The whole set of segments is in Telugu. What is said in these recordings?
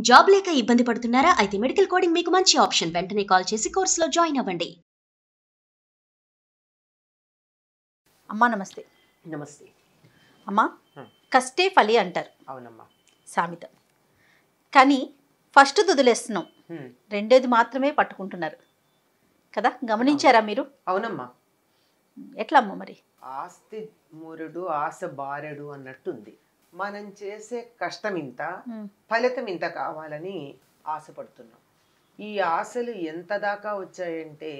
జాబ్ లేక ఇబ్బంది పడుతున్నారా? అయితే మెడికల్ కోడింగ్ మీకు మంచి ఆప్షన్. వెంటనే కాల్ చేసి కోర్సులో జాయిన్ అవ్వండి. అమ్మా నమస్తే. నమస్తే అమ్మా, కష్టే ఫలి అంటారు. అవునమ్మా. సామెత. కానీ ఫస్ట్ వదిలేస్తున్నాం, రెండేది మాత్రమే పట్టుకుంటున్నారు కదా, గమనించారా మీరు? అవునమ్మా. ఎట్లా అమ్మ మరి? ఆస్తి మూరుడు ఆశ బారెడు అన్నట్టుంది. మనం చేసే కష్టం ఇంత, ఫలితం ఇంత కావాలని ఆశపడుతున్నాం. ఈ ఆశలు ఎంత దాకా వచ్చాయంటే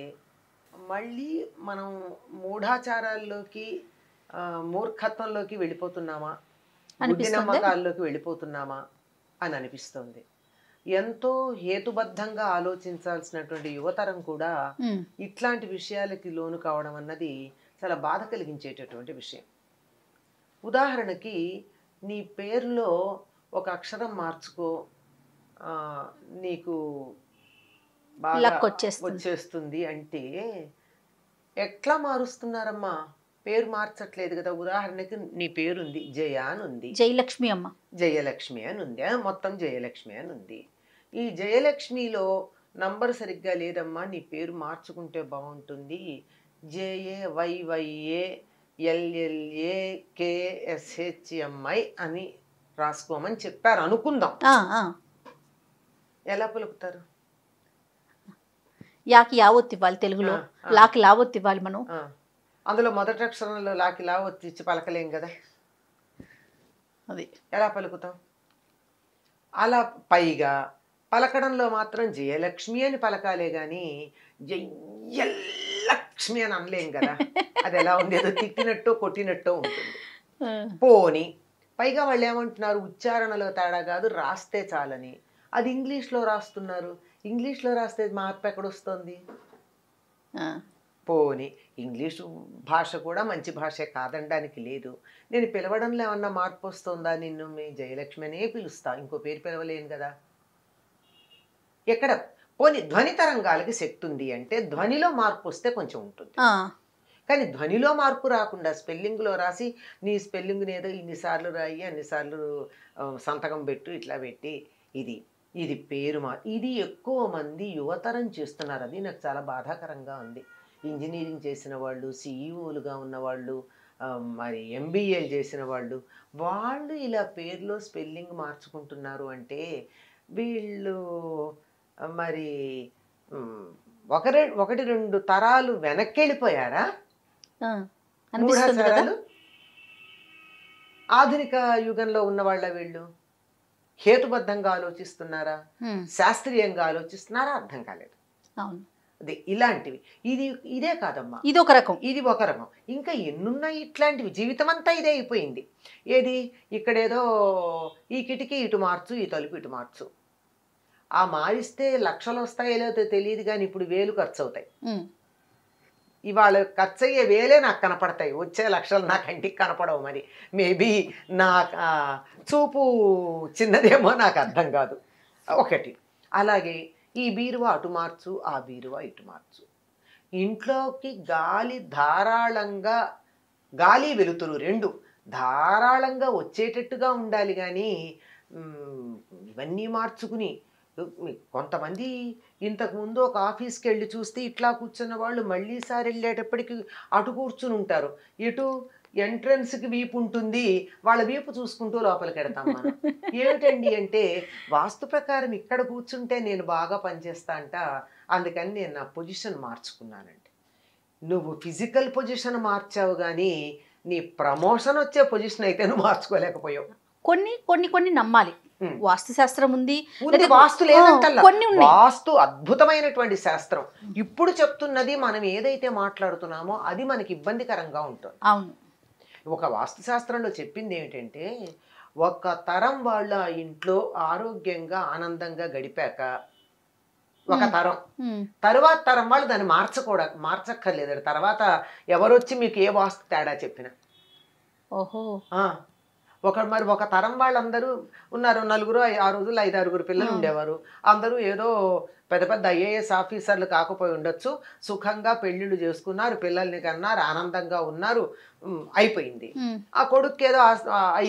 మళ్ళీ మనం మూఢాచారాల్లోకి మూర్ఖత్వంలోకి వెళ్ళిపోతున్నామా, బుద్ధి నమ్మకాల్లోకి వెళ్ళిపోతున్నామా అని అనిపిస్తుంది. ఎంతో హేతుబద్ధంగా ఆలోచించాల్సినటువంటి యువతరం కూడా ఇట్లాంటి విషయాలకి లోను కావడం అన్నది చాలా బాధ కలిగించేటటువంటి విషయం. ఉదాహరణకి నీ పేరులో ఒక అక్షరం మార్చుకో, నీకు బాగా వచ్చేస్తుంది అంటే ఎట్లా మారుస్తున్నారమ్మా? పేరు మార్చట్లేదు కదా. ఉదాహరణకి నీ పేరుంది జయ అని ఉంది, జయలక్ష్మి అమ్మ, జయలక్ష్మి అని ఉంది, మొత్తం జయలక్ష్మి అని ఉంది. ఈ జయలక్ష్మిలో నంబర్ సరిగ్గా లేదమ్మా, నీ పేరు మార్చుకుంటే బాగుంటుంది, JAYYALLAKSHMI అని రాసుకోమని చెప్పారు అనుకుందాం. ఎలా పలుకుతారు? యాకి యావొత్తి ఇవ్వాలి తెలుగులో, లాకి లావొత్తి ఇవ్వాలి మనం. అందులో మొదటి అక్షరంలో లాకి లావొత్తి ఇచ్చి పలకలేం కదా, అది ఎలా పలుకుతాం? అలా పైగా పలకడంలో మాత్రం జయలక్ష్మి అని పలకాలే గాని జయలక్ష్మి అని అనలేం కదా. అది ఎలా ఉంది, ఏదో తిట్టినట్టో కొట్టినట్టో ఉంటుంది. పోని పైగా వాళ్ళు ఏమంటున్నారు, ఉచ్చారణలో తేడా కాదు రాస్తే చాలని. అది ఇంగ్లీష్లో రాస్తున్నారు. ఇంగ్లీష్లో రాస్తే మార్పు ఎక్కడొస్తుంది? పోని ఇంగ్లీషు భాష కూడా మంచి భాషే కాదనడానికి లేదు. నేను పిలవడంలో ఏమన్నా మార్పు వస్తుందా? నిన్ను మీ జయలక్ష్మి అనే పిలుస్తా, ఇంకో పేరు పిలవలేను కదా. ఎక్కడ పోని ధ్వని తరంగాలకి శక్తి ఉంది అంటే ధ్వనిలో మార్పు వస్తే కొంచెం ఉంటుంది. కానీ ధ్వనిలో మార్పు రాకుండా స్పెల్లింగ్లో రాసి నీ స్పెల్లింగ్ని ఏదో ఇన్నిసార్లు రాయి, అన్నిసార్లు సంతకం పెట్టు, ఇట్లా పెట్టి ఇది పేరు ఇది ఎక్కువ మంది యువతరం చేస్తున్నారు. అది నాకు చాలా బాధాకరంగా ఉంది. ఇంజనీరింగ్ చేసిన వాళ్ళు, సిఈఓలుగా ఉన్నవాళ్ళు, మరి ఎంబీఏలు చేసిన వాళ్ళు ఇలా పేరులో స్పెల్లింగ్ మార్చుకుంటున్నారు అంటే వీళ్ళు మరి ఒకటి రెండు తరాలు వెనక్కి వెళ్ళిపోయారా? మూఢాచారాలు ఆధునిక యుగంలో ఉన్నవాళ్ళ వీళ్ళు హేతుబద్ధంగా ఆలోచిస్తున్నారా, శాస్త్రీయంగా ఆలోచిస్తున్నారా? అర్థం కాలేదు. అదే ఇలాంటివి. ఇదే కాదమ్మా, ఇది ఒక రకం. ఇంకా ఎన్నున్నాయి ఇట్లాంటివి. జీవితం అంతా ఇదే అయిపోయింది. ఏది ఇక్కడేదో ఈ కిటికీ ఇటు మార్చు, ఈ తలుపు ఇటు మార్చు. ఆ మారిస్తే లక్షలు వస్తాయో లేదో తెలియదు, కానీ ఇప్పుడు 1000 ఖర్చు అవుతాయి. ఇవాళ ఖర్చు అయ్యే 1000 నాకు కనపడతాయి, వచ్చే లక్షలు నా కంటికి కనపడవు. మరి మేబీ నా చూపు చిన్నదేమో, నాకు అర్థం కాదు. ఒకటి అలాగే ఈ బీరువా అటు మార్చు, ఆ బీరువా ఇటు మార్చు. ఇంట్లోకి గాలి వెలుతురు రెండు ధారాళంగా వచ్చేటట్టుగా ఉండాలి. కానీ ఇవన్నీ మార్చుకుని కొంతమంది ఇంతకుముందు ఒక ఆఫీస్కి వెళ్ళి చూస్తే ఇట్లా కూర్చున్న వాళ్ళు మళ్ళీ సారి వెళ్ళేటప్పటికి అటు కూర్చుని ఉంటారు. ఇటు ఎంట్రన్స్కి వీపు ఉంటుంది, వాళ్ళ వీపు చూసుకుంటూ లోపలికి వెడతాం మనం. ఏమిటండి అంటే వాస్తు ప్రకారం ఇక్కడ కూర్చుంటే నేను బాగా పనిచేస్తా అంట, అందుకని నేను నా పొజిషన్ మార్చుకున్నానండి. నువ్వు ఫిజికల్ పొజిషన్ మార్చావు కానీ నీ ప్రమోషన్ వచ్చే పొజిషన్ అయితే నువ్వు మార్చుకోలేకపోయావు. కొన్ని నమ్మాలి. వాస్తు శాస్త్రం ఉంది, వాస్తు లేదంటల్లా. వాస్తు అద్భుతమైనటువంటి శాస్త్రం. ఇప్పుడు చెప్తున్నది మనం ఏదైతే మాట్లాడుతున్నామో అది మనకి ఇబ్బందికరంగా ఉంటుంది. అవును. ఒక వాస్తు శాస్త్రంలో చెప్పింది ఏమిటంటే ఒక తరం వాళ్ళ ఇంట్లో ఆరోగ్యంగా ఆనందంగా గడిపాక ఒక తరం, తరువాత తరం వాళ్ళు దాన్ని మార్చక్కర్లేదు. తర్వాత ఎవరొచ్చి మీకు ఏ వాస్తు తేడా చెప్పినా ఒక తరం వాళ్ళందరూ ఉన్నారు. 4 ఆ రోజుల్లో 5-6 పిల్లలు ఉండేవారు. అందరూ ఏదో పెద్ద పెద్ద IAS ఆఫీసర్లు కాకపోయి ఉండొచ్చు, సుఖంగా పెళ్ళిళ్ళు చేసుకున్నారు, పిల్లల్ని కన్నారు, ఆనందంగా ఉన్నారు, అయిపోయింది. ఆ కొడుకు ఏదో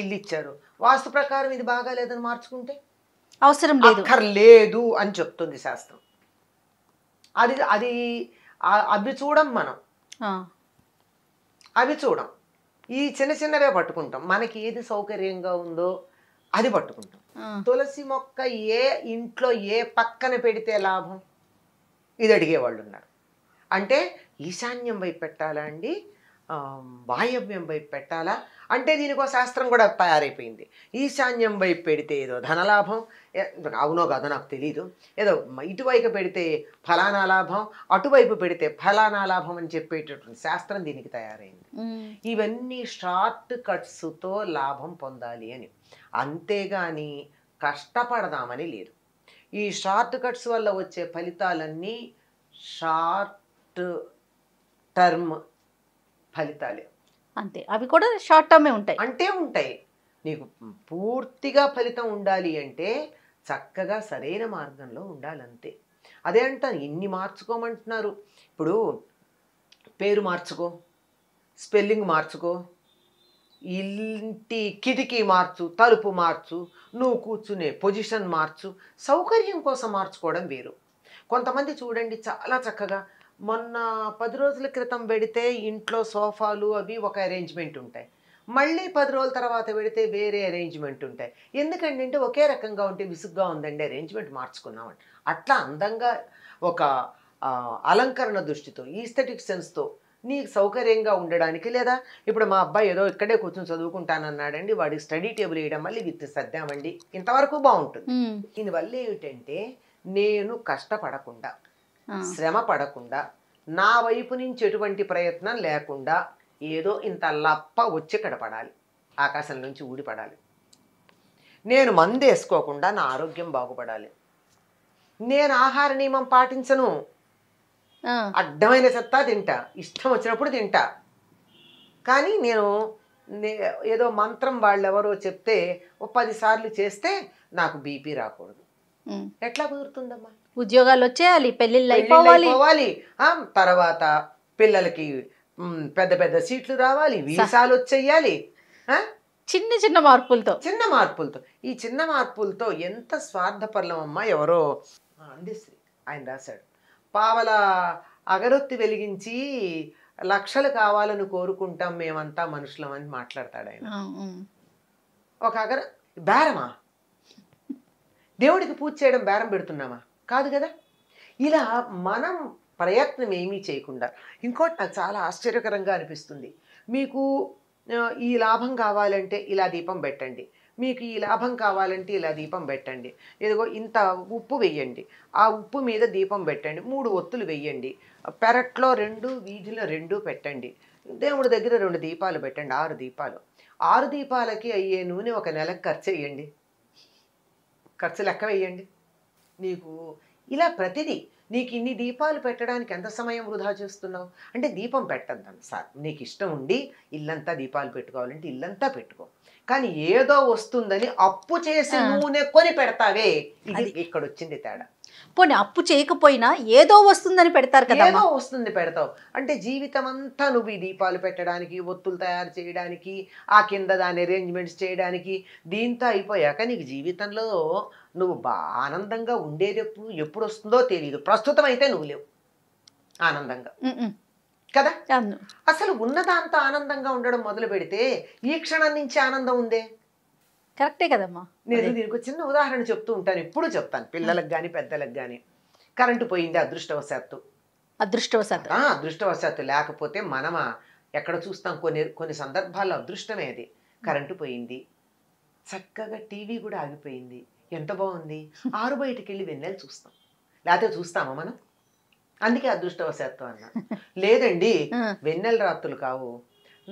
ఇల్లు ఇచ్చారు, వాస్తు ప్రకారం ఇది బాగా లేదని మార్చుకుంటే అవసరం లేదు. అక్కర్లేదు అని చెప్తుంది శాస్త్రం. అది అది అవి చూడం మనం, ఆ, అవి చూడం. ఈ చిన్న చిన్నవే పట్టుకుంటాం. మనకి ఏది సౌకర్యంగా ఉందో అది పట్టుకుంటాం. ఆ. తులసి మొక్క ఏ ఇంట్లో ఏ పక్కన పెడితే లాభం, ఇది అడిగేవాళ్ళు ఉన్నారు. అంటే ఈశాన్యం వైపు పెట్టాలా అండి, వాయవ్యం వైపు పెట్టాలా అంటే దీనికో శాస్త్రం కూడా తయారైపోయింది. ఈశాన్యం వైపు పెడితే ఏదో ధనలాభం, అవునో కాదో నాకు తెలీదు, ఏదో ఇటువైపు పెడితే ఫలానా లాభం, అటువైపు పెడితే ఫలానా లాభం అని చెప్పేటటువంటి శాస్త్రం దీనికి తయారైంది. ఇవన్నీ షార్ట్ కట్స్తో లాభం పొందాలి అని, అంతేగాని కష్టపడదామని లేదు. ఈ షార్ట్ కట్స్ వల్ల వచ్చే ఫలితాలన్నీ షార్ట్ టర్మ్ ఫలితాలే, అంతే. అవి కూడా షార్ట్ టర్మే ఉంటాయి. అంటే ఉంటాయి. నీకు పూర్తిగా ఫలితం ఉండాలి అంటే చక్కగా సరైన మార్గంలో ఉండాలంతే. అదే అంటాను, ఇన్ని మార్చుకోమంటున్నారు. ఇప్పుడు పేరు మార్చుకో, స్పెల్లింగ్ మార్చుకో, ఇంటి కిటికీ మార్చు, తలుపు మార్చు, నువ్వు కూర్చునే పొజిషన్ మార్చు, సౌకర్యం కోసం మార్చుకోవడం వేరు. కొంతమంది చూడండి చాలా చక్కగా, మొన్న 10 రోజుల క్రితం పెడితే ఇంట్లో సోఫాలు అవి ఒక అరేంజ్మెంట్ ఉంటాయి, మళ్ళీ 10 రోజుల తర్వాత పెడితే వేరే అరేంజ్మెంట్ ఉంటాయి. ఎందుకంటే ఒకే రకంగా ఉంటే విసుగ్గా ఉందండి, అరేంజ్మెంట్ మార్చుకున్నామండి. అట్లా అందంగా ఒక అలంకరణ దృష్టితో, ఈస్థెటిక్ సెన్స్తో నీకు సౌకర్యంగా ఉండడానికి, లేదా ఇప్పుడు మా అబ్బాయి ఏదో ఇక్కడే కూర్చొని చదువుకుంటానన్నాడండి, వాడికి స్టడీ టేబుల్ వేయడం మళ్ళీ విత్ సర్దామండి, ఇంతవరకు బాగుంటుంది. దీనివల్ల ఏమిటంటే నేను కష్టపడకుండా, శ్రమ పడకుండా, నా వైపు నుంచి ఎటువంటి ప్రయత్నం లేకుండా ఏదో ఇంత లప్ప వచ్చి ఇక్కడ పడాలి, ఆకాశం నుంచి ఊడిపడాలి. నేను మందు వేసుకోకుండా నా ఆరోగ్యం బాగుపడాలి. నేను ఆహార నియమం పాటించను, అడ్డమైన చెత్త తింటా, ఇష్టం వచ్చినప్పుడు తింటా. కానీ నేను ఏదో మంత్రం వాళ్ళు ఎవరో చెప్తే 10 సార్లు చేస్తే నాకు బీపీ రాకూడదు. ఎట్లా కుదురుతుందమ్మా? ఉద్యోగాలు వచ్చేయాలి, పెళ్ళిళ్ళు అయిపోవాలి, తర్వాత పిల్లలకి పెద్ద పెద్ద సీట్లు రావాలి, వీసాలు వచ్చేయాలి. చిన్న చిన్న మార్పులతో ఈ చిన్న మార్పులతో ఎంత స్వార్థపరులం అమ్మా. ఎవరో అందిశ్రీ ఆయన రాశాడు, పావల అగరొత్తి వెలిగించి లక్షలు కావాలని కోరుకుంటాం మేమంతా మనుషులం అని మాట్లాడతాడు ఆయన. ఒక బేరమా? దేవుడికి పూజ చేయడం బేరం పెడుతున్నామా? కాదు కదా. ఇలా మనం ప్రయత్నం ఏమీ చేయకుండా, ఇంకోటి నాకు చాలా ఆశ్చర్యకరంగా అనిపిస్తుంది, మీకు ఈ లాభం కావాలంటే ఇలా దీపం పెట్టండి, మీకు ఈ లాభం కావాలంటే ఇలా దీపం పెట్టండి, ఏదో ఇంత ఉప్పు వేయండి, ఆ ఉప్పు మీద దీపం పెట్టండి, 3 ఒత్తులు వేయండి, పెరట్లో 2, వీధిలో 2 పెట్టండి, దేవుడి దగ్గర 2 దీపాలు పెట్టండి, 6 దీపాలు. 6 దీపాలకి అయ్యే నూనె ఒక నెలకు ఖర్చు వేయండి, ఖర్చు లెక్క వేయండి. నీకు ఇలా ప్రతిదీ, నీకు ఇన్ని దీపాలు పెట్టడానికి ఎంత సమయం వృధా చేస్తున్నావు అంటే, దీపం పెట్టద్దాం సార్, నీకు ఇష్టం ఉండి ఇల్లంతా దీపాలు పెట్టుకోవాలంటే ఇల్లంతా పెట్టుకో, కానీ ఏదో వస్తుందని అప్పు చేసి నూనె కొని పెడతావే, ఇది ఇక్కడ వచ్చింది తేడా. పోనీ అప్పు చేయకపోయినా ఏదో వస్తుందని పెడతారు కదా, ఏదో వస్తుంది పెడతావు అంటే, జీవితం అంతా నువ్వు ఈ దీపాలు పెట్టడానికి, ఒత్తులు తయారు చేయడానికి, ఆ కింద దాని అరేంజ్మెంట్స్ చేయడానికి, దీంతో అయిపోయాక నీకు జీవితంలో నువ్వు ఆనందంగా ఉండేది ఎప్పుడు వస్తుందో తెలియదు. ప్రస్తుతం అయితే నువ్వు లేవు ఆనందంగా కదా. అసలు ఉన్నదాంతో ఆనందంగా ఉండడం మొదలు పెడితే ఈ క్షణం నుంచి ఆనందం ఉందే. కరెక్టే కదమ్మా. నేను దీనికి చిన్న ఉదాహరణ చెప్తూ ఉంటాను, ఎప్పుడు చెప్తాను పిల్లలకు కానీ పెద్దలకు కానీ. కరెంటు పోయింది అదృష్టవశాత్తు, లేకపోతే మనమా ఎక్కడ చూస్తాం, కొన్ని సందర్భాల్లో అదృష్టమే అది. కరెంటు పోయింది, చక్కగా టీవీ కూడా ఆగిపోయింది, ఎంత బాగుంది, ఆరు బయటికి వెళ్ళి వెన్నెలు చూస్తాం, లేకపోతే చూస్తామా మనం? అందుకే అదృష్టవశాత్తు అన్నా. లేదండి వెన్నెల రాత్రులు కావు,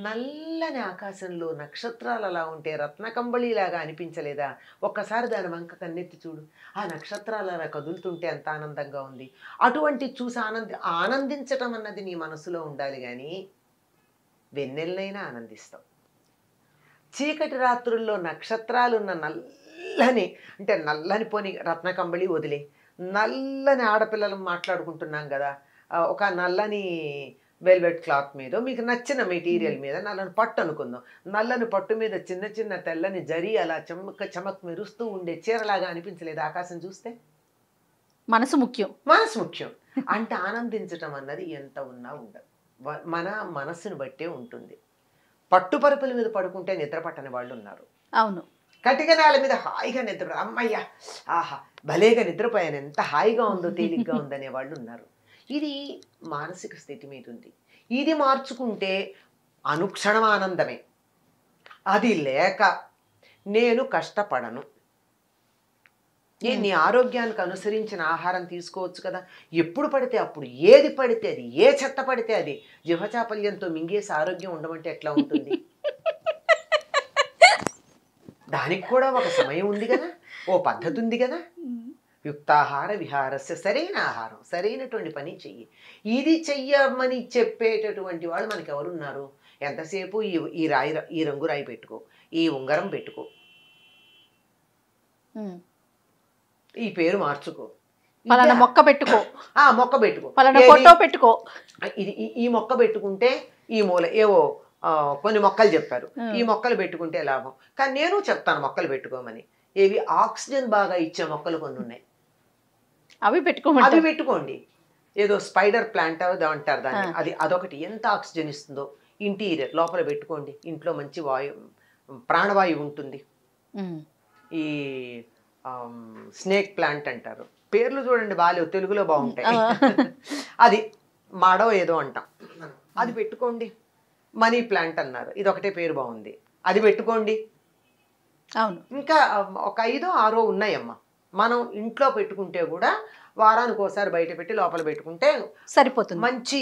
నల్లని ఆకాశంలో నక్షత్రాలు అలా ఉంటే రత్నకంబళిలాగా అనిపించలేదా? ఒక్కసారి దాని వంక కన్నెత్తి చూడు, ఆ నక్షత్రాలు అలా కదులుతుంటే ఎంత ఆనందంగా ఉంది. అటువంటి చూసి ఆనందించటం అన్నది నీ మనసులో ఉండాలి, కానీ వెన్నెలనైనా ఆనందిస్తావు. చీకటి రాత్రుల్లో నక్షత్రాలున్న నల్లని పోని రత్నకంబళి వదిలే, నల్లని ఆడపిల్లలు మాట్లాడుకుంటున్నాం కదా, ఒక నల్లని వెల్వెట్ క్లాత్ మీద మీకు నచ్చిన మెటీరియల్ మీద నల్లని పట్టు అనుకుందాం, నల్లని పట్టు మీద చిన్న చిన్న తెల్లని జరి అలా చమక్ చమక్ మెరుస్తూ ఉండే చీరలాగా అనిపించలేదు ఆకాశం చూస్తే? మనసు ముఖ్యం. మనసు ముఖ్యం. అంటే ఆనందించటం అన్నది ఎంత ఉన్నా ఉండదు, మన మనస్సును బట్టే ఉంటుంది. పట్టుపరుపుల మీద పడుకుంటే నిద్ర పట్టని వాళ్ళు ఉన్నారు. అవును. కటిక నేల మీద హాయిగా నిద్ర, అమ్మయ్య ఆహా భలేగా నిద్రపోయాను, ఎంత హాయిగా ఉందో తేలిగ్గా ఉందనే వాళ్ళు ఉన్నారు. ఇది మానసిక స్థితి మీద ఉంది. ఇది మార్చుకుంటే అనుక్షణం ఆనందమే. అది లేక నేను కష్టపడను, నీ ఆరోగ్యానికి అనుసరించిన ఆహారం తీసుకోవచ్చు కదా, ఎప్పుడు పడితే అప్పుడు ఏది పడితే అది, ఏ చెత్త పడితే అది జిహ్వచాపల్యంతో మింగేసి ఆరోగ్యం ఉండమంటే ఎట్లా ఉంటుంది? దానికి కూడా ఒక సమయం ఉంది కదా, ఓ పద్ధతి ఉంది కదా. యుక్తాహార విహారస్య, సరైన ఆహారం, సరైనటువంటి పని చెయ్యి. ఇది చెయ్యమని చెప్పేటటువంటి వాళ్ళు మనకి ఎవరున్నారు? ఎంతసేపు ఈ రంగు రాయి పెట్టుకో, ఈ ఉంగరం పెట్టుకో, ఈ పేరు మార్చుకో, పలానా మొక్క పెట్టుకో, మొక్క పెట్టుకో, పలానా ఫోటో పెట్టుకో, ఇది ఈ మొక్క పెట్టుకుంటే ఈ మూల ఏవో కొన్ని మొక్కలు చెప్పారు, ఈ మొక్కలు పెట్టుకుంటే లాభం. కానీ నేను చెప్తాను మొక్కలు పెట్టుకోమని. ఏవి ఆక్సిజన్ బాగా ఇచ్చే మొక్కలు కొన్ని ఉన్నాయి, అవి పెట్టుకోండి. ఏదో స్పైడర్ ప్లాంట్ అంటారు దాన్ని, అదొకటి ఎంత ఆక్సిజన్ ఇస్తుందో. ఇంటీరియర్ లోపల పెట్టుకోండి, ఇంట్లో మంచి ప్రాణవాయువు ఉంటుంది. ఈ స్నేక్ ప్లాంట్ అంటారు, పేర్లు చూడండి బాలేవు, తెలుగులో బాగుంటాయి. అది మాడో ఏదో అంటాం, అది పెట్టుకోండి. మనీ ప్లాంట్ అన్నారు, ఇది ఒకటే పేరు బాగుంది, అది పెట్టుకోండి. అవును, ఇంకా ఒక 5 6 ఉన్నాయమ్మా. మనం ఇంట్లో పెట్టుకుంటే కూడా వారానికి ఒకసారి బయట పెట్టి లోపల పెట్టుకుంటే సరిపోతుంది, మంచి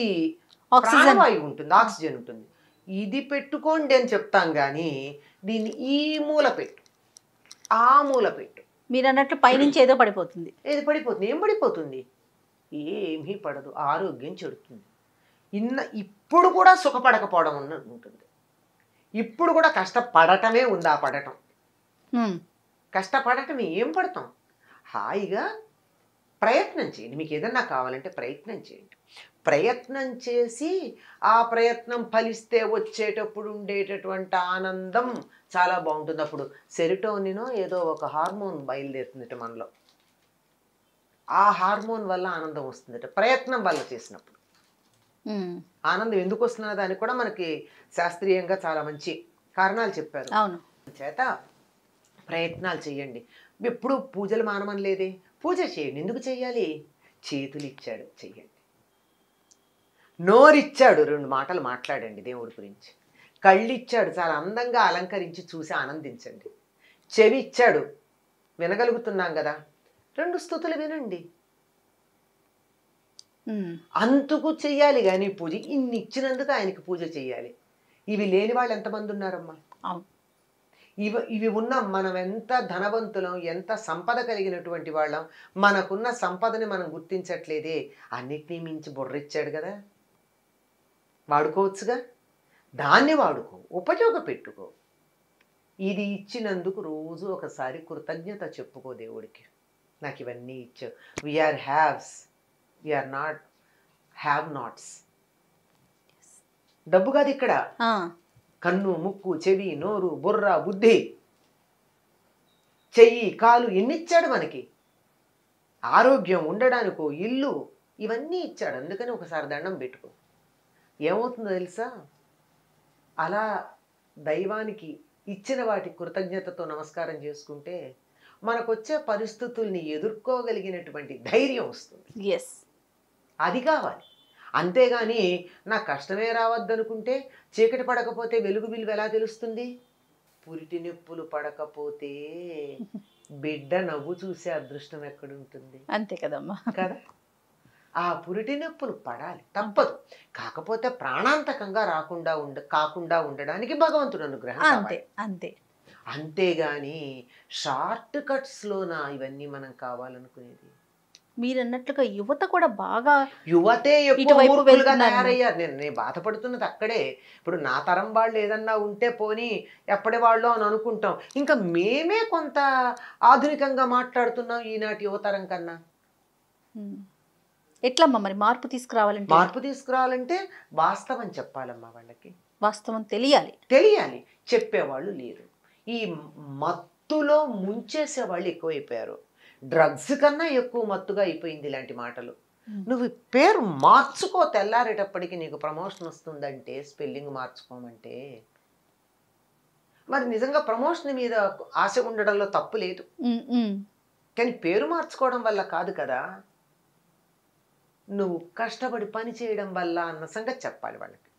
ఆక్సిజన్ వాయువు ఉంటుంది, ఆక్సిజన్ ఉంటుంది. ఇది పెట్టుకోండి అని చెప్తాం కానీ దీన్ని ఈ మూల పెట్టు, ఆ మూల పెట్టు. మీరు అన్నట్లు పైనుంచి ఏదో పడిపోతుంది. ఏది పడిపోతుంది? ఏం పడిపోతుంది? ఏమీ పడదు, ఆరోగ్యం చెడుతుంది. ఇప్పుడు కూడా సుఖపడకపోవడం ఉంటుంది, ఇప్పుడు కూడా కష్టపడటమే ఉంది. ఆ పడటం, కష్టపడటమే, ఏం పడతాం? హాయిగా ప్రయత్నం చేయండి. మీకు ఏదన్నా కావాలంటే ప్రయత్నం చేయండి. ప్రయత్నం చేసి ఆ ప్రయత్నం ఫలిస్తే వచ్చేటప్పుడు ఉండేటటువంటి ఆనందం చాలా బాగుంటుంది. అప్పుడు సెరిటోనినో ఏదో ఒక హార్మోన్ బయలుదేరుతుందట మనలో, ఆ హార్మోన్ వల్ల ఆనందం వస్తుందట. ప్రయత్నం వల్ల చేసినప్పుడు ఆనందం ఎందుకు వస్తున్న దానికి కూడా మనకి శాస్త్రీయంగా చాలా మంచి కారణాలు చెప్పారు. అవును, చేత ప్రయత్నాలు చేయండి. ఎప్పుడు పూజలు మానమని లేదే, పూజ చేయండి. ఎందుకు చెయ్యాలి? చేతులు ఇచ్చాడు, చెయ్యండి. నోరిచ్చాడు, 2 మాటలు మాట్లాడండి దేవుడి గురించి. కళ్ళు ఇచ్చాడు, చాలా అందంగా అలంకరించి చూసి ఆనందించండి. చెవి ఇచ్చాడు, వినగలుగుతున్నాం కదా, 2 స్తుతులు వినండి. అంతకు చెయ్యాలి కానీ పూజ. ఇన్ని ఇచ్చినందుకు ఆయనకి పూజ చెయ్యాలి. ఇవి లేని వాళ్ళు ఎంతమంది ఉన్నారమ్మా? ఇవి ఉన్న మనం ఎంత ధనవంతులం, ఎంత సంపద కలిగినటువంటి వాళ్ళం, మనకున్న సంపదని మనం గుర్తించట్లేదే. అన్నిటినీ మించి బుర్రిచ్చాడు కదా, వాడుకోవచ్చుగా. దాన్ని వాడుకో, ఉపయోగపెట్టుకో. ఇది ఇచ్చినందుకు రోజు ఒకసారి కృతజ్ఞత చెప్పుకో దేవుడికి, నాకు ఇవన్నీ ఇచ్చావు. We are haves, we are not have nots. డబ్బు కాదు ఇక్కడ, కన్ను, ముక్కు, చెవి, నోరు, బుర్ర, బుద్ధి, చెయ్యి, కాలు, ఎన్ని ఇచ్చాడు మనకి. ఆరోగ్యం, ఉండడానికో ఇల్లు, ఇవన్నీ ఇచ్చాడు. అందుకని ఒకసారి దండం పెట్టుకో. ఏమవుతుందో తెలుసా? అలా దైవానికి ఇచ్చిన వాటి కృతజ్ఞతతో నమస్కారం చేసుకుంటే మనకొచ్చే పరిస్థితుల్ని ఎదుర్కోగలిగినటువంటి ధైర్యం వస్తుంది. అది కావాలి. అంతేగాని నాకు కష్టమే రావద్దనుకుంటే, చీకటి పడకపోతే వెలుగు విలువ ఎలా తెలుస్తుంది? పురిటి నొప్పులు పడకపోతే బిడ్డ నవ్వు చూసే అదృష్టం ఎక్కడుంటుంది? అంతే కదమ్మా, కదా. ఆ పురిటి నొప్పులు పడాలి, తప్పదు. కాకపోతే ప్రాణాంతకంగా కాకుండా ఉండడానికి భగవంతుడు అనుగ్రహం అంతే అంతే. అంతేగాని షార్ట్ కట్స్లోనా ఇవన్నీ మనం కావాలనుకునేది? మీరు అన్నట్లుగా యువత కూడా బాగా, యువతే ఎక్కువ మూర్ఖులుగా తయారయ్యారు. నేను బాధపడుతున్నది అక్కడే. ఇప్పుడు నా తరం వాళ్ళు ఏదన్నా ఉంటే పోనీ ఎప్పటి వాళ్ళు అని అనుకుంటాం, ఇంకా మేమే కొంత ఆధునికంగా మాట్లాడుతున్నాం ఈనాటి యువతరం కన్నా. ఎట్లమ్మా మరి మార్పు తీసుకురావాలంటే? మార్పు తీసుకురావాలంటే వాస్తవం చెప్పాలమ్మా వాళ్ళకి. వాస్తవం తెలియాలి. తెలియాలి. చెప్పేవాళ్ళు లేరు. ఈ మత్తులో ముంచేసే వాళ్ళు ఎక్కువైపోయారు. డ్రగ్స్ కన్నా ఎక్కువ మత్తుగా అయిపోయింది ఇలాంటి మాటలు. నువ్వు పేరు మార్చుకో, తెల్లారేటప్పటికి నీకు ప్రమోషన్ వస్తుందంటే, స్పెల్లింగ్ మార్చుకోమంటే. మరి నిజంగా ప్రమోషన్ మీద ఆశ ఉండడంలో తప్పు లేదు, కానీ పేరు మార్చుకోవడం వల్ల కాదు కదా. నువ్వు కష్టపడి పని చేయడం వల్ల అన్న సంగతి చెప్పాలి వాళ్ళకి.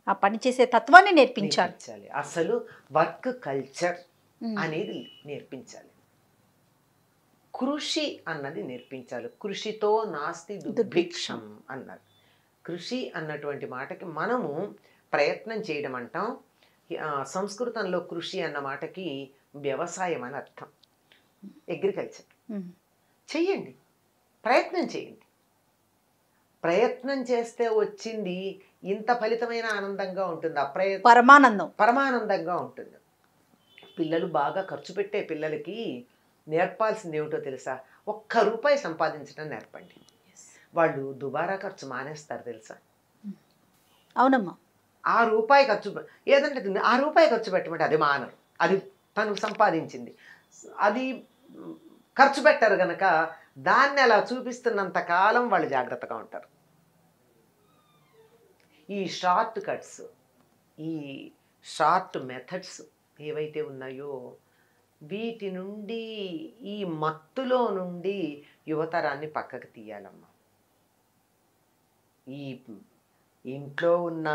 ఆ పని చేసే తత్వాన్ని నేర్పించాలి. అసలు వర్క్ కల్చర్ అనేది నేర్పించాలి. కృషి అన్నది నేర్పించాలి. కృషితో నాస్తి దుర్భిక్షం అన్నారు. కృషి అన్నటువంటి మాటకి మనము ప్రయత్నం చేయడం అంటాం. సంస్కృతంలో కృషి అన్న మాటకి వ్యవసాయం అని అర్థం, అగ్రికల్చర్. చెయ్యండి, ప్రయత్నం చేయండి. ప్రయత్నం చేస్తే వచ్చింది ఇంత ఫలితమైన ఆనందంగా ఉంటుంది. పరమానందంగా ఉంటుంది. పిల్లలు బాగా ఖర్చు పెట్టే పిల్లలకి నేర్పాల్సింది ఏమిటో తెలుసా? ₹1 సంపాదించడం నేర్పండి. వాళ్ళు దుబారా ఖర్చు మానేస్తారు తెలుసా? అవునమ్మా. ₹1 ఖర్చు ఏదంటే ₹1 ఖర్చు పెట్టమంటే అది మానరు. అది తను సంపాదించింది, అది ఖర్చు పెట్టారు గనక దాన్ని అలా చూపిస్తున్నంత కాలం వాళ్ళు జాగ్రత్తగా ఉంటారు. ఈ షార్ట్ కట్స్, ఈ షార్ట్ మెథడ్స్ ఏవైతే ఉన్నాయో వీటి నుండి, ఈ మత్తులో నుండి యువతరాన్ని పక్కకు తీయాలమ్మా. ఈ ఇంట్లో ఉన్న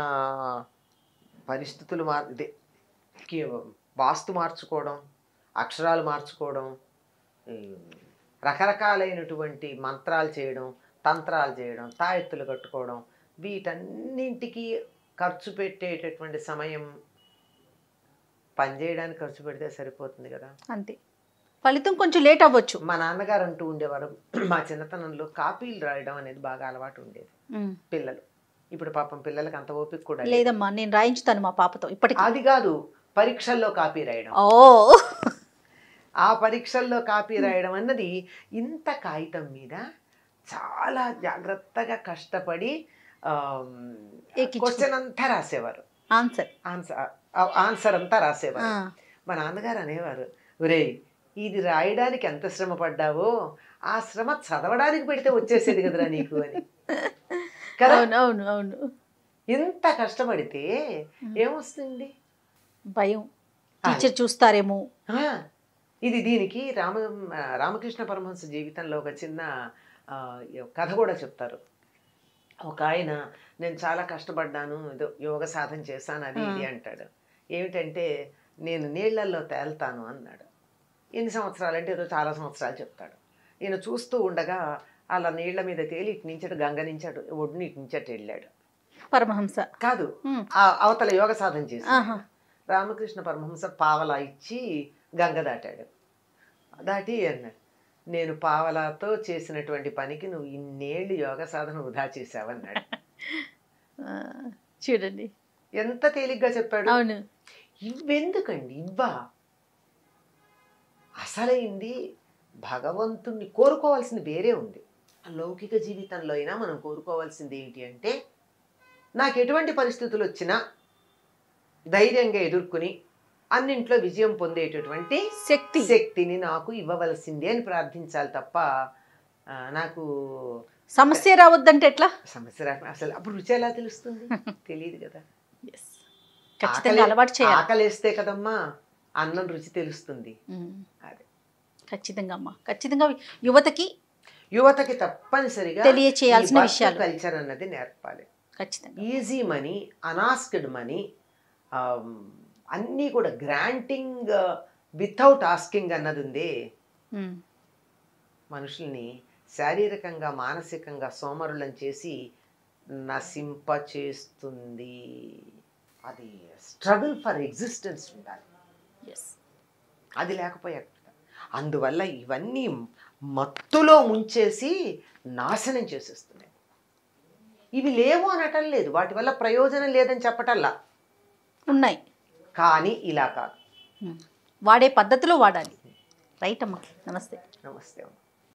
పరిస్థితులు వాస్తు మార్చుకోవడం, అక్షరాలు మార్చుకోవడం, రకరకాలైనటువంటి మంత్రాలు చేయడం, తంత్రాలు చేయడం, తాయెత్తులు కట్టుకోవడం, వీటన్నింటికి ఖర్చు పెట్టేటటువంటి సమయం పనిచేయడానికి ఖర్చు పెడితే సరిపోతుంది కదా. అంతే. ఫలితం కొంచెం లేట్ అవ్వచ్చు. మా నాన్నగారు అంటూ ఉండేవారు, మా చిన్నతనంలో కాపీలు రాయడం అనేది బాగా అలవాటు ఉండేది పిల్లలు. ఇప్పుడు పాపం పిల్లలకి అంత ఓపిక కూడా లేదమ్మా. నేను రాయించుతాను మా పాపతో ఇప్పటికీ. అది కాదు, పరీక్షల్లో కాపీ రాయడం. ఆ పరీక్షల్లో కాపీ రాయడం అన్నది ఇంత కాగితం మీద చాలా జాగ్రత్తగా కష్టపడి క్వశ్చన్ అంతా రాసేవారు, ఆన్సర్ అంతా రాసేవారు. మా నాన్నగారు అనేవారు, ఒరేయ్ ఇది రాయడానికి ఎంత శ్రమ పడ్డావో ఆ శ్రమ చదవడానికి పెడితే వచ్చేసేది కదరా నీకు అని. కదా? అవును. ఇంత కష్టపడితే ఏమొస్తుంది? భయం, టీచర్ చూస్తారేమో. ఇది దీనికి రామకృష్ణ పరమహంస జీవితంలో ఒక చిన్న కథ కూడా చెప్తారు. ఒక ఆయన, నేను చాలా కష్టపడ్డాను, ఏదో యోగ సాధన చేశాను, అది ఇది అంటాడు. ఏమిటంటే నేను నీళ్లల్లో తేల్తాను అన్నాడు. ఎన్ని సంవత్సరాలు అంటే ఏదో చాలా సంవత్సరాలు చెప్తాడు. ఈయన చూస్తూ ఉండగా అలా నీళ్ల మీద తేలి ఇటు నుంచట గంగ నుంచట ఒడ్డుని ఇటు నుంచట వెళ్ళాడు. పరమహంస కాదు, అవతల యోగ సాధన చేసి రామకృష్ణ పరమహంస పావలా ఇచ్చి గంగ దాటాడు. దాటి అన్నాడు, నేను పావలాతో చేసినటువంటి పనికి నువ్వు ఇన్నేళ్ళు యోగ సాధన వృధా చేసావన్నాడు. చూడండి ఎంత తేలిగ్గా చెప్పాడు. అవును. ఇవ్వెందుకండి? ఇవ్వా అసలైంది భగవంతుణ్ణి కోరుకోవాల్సింది వేరే ఉంది. లౌకిక జీవితంలో అయినా మనం కోరుకోవాల్సింది ఏంటి అంటే, నాకు ఎటువంటి పరిస్థితులు వచ్చినా ధైర్యంగా ఎదుర్కొని అన్నింట్లో విజయం పొందేటటువంటి శక్తిని నాకు ఇవ్వవలసింది అని ప్రార్థించాలి తప్ప, నాకు సమస్య రావద్దంటే ఎట్లా? సమస్య రా అసలు అప్పుడు రుచి ఎలా తెలుస్తుంది? తెలియదు కదా. ఆకలేస్తే కదమ్మా అన్నం రుచి తెలుస్తుంది. అదే ఖచ్చితంగా అమ్మా, ఖచ్చితంగా యువతకి తప్పనిసరిగా తెలియచేయాల్సిన విషయాలు, కల్చర్ అన్నది నేర్పాలి. ఖచ్చితంగా. ఈజీ మనీ, అనాస్క్డ్ మనీ, అన్నీ కూడా గ్రాంటింగ్ వితౌట్ ఆస్కింగ్ అన్నది ఉంది. మనుషుల్ని శారీరకంగా మానసికంగా సోమరులను చేసి నశింప చేస్తుంది. అది స్ట్రగుల్ ఫర్ ఎగ్జిస్టెన్స్ ఉండాలి. అది లేకపోయా అందువల్ల ఇవన్నీ మత్తులో ముంచేసి నాశనం చేసేస్తున్నాయి. ఇవి లేవు అనటం లేదు, వాటి వల్ల ప్రయోజనం లేదని చెప్పటల్లా, ఉన్నాయి. కానీ ఇలా కాదు, వాడే పద్ధతిలో వాడాలి. రైట్ అమ్మా. నమస్తే. నమస్తే.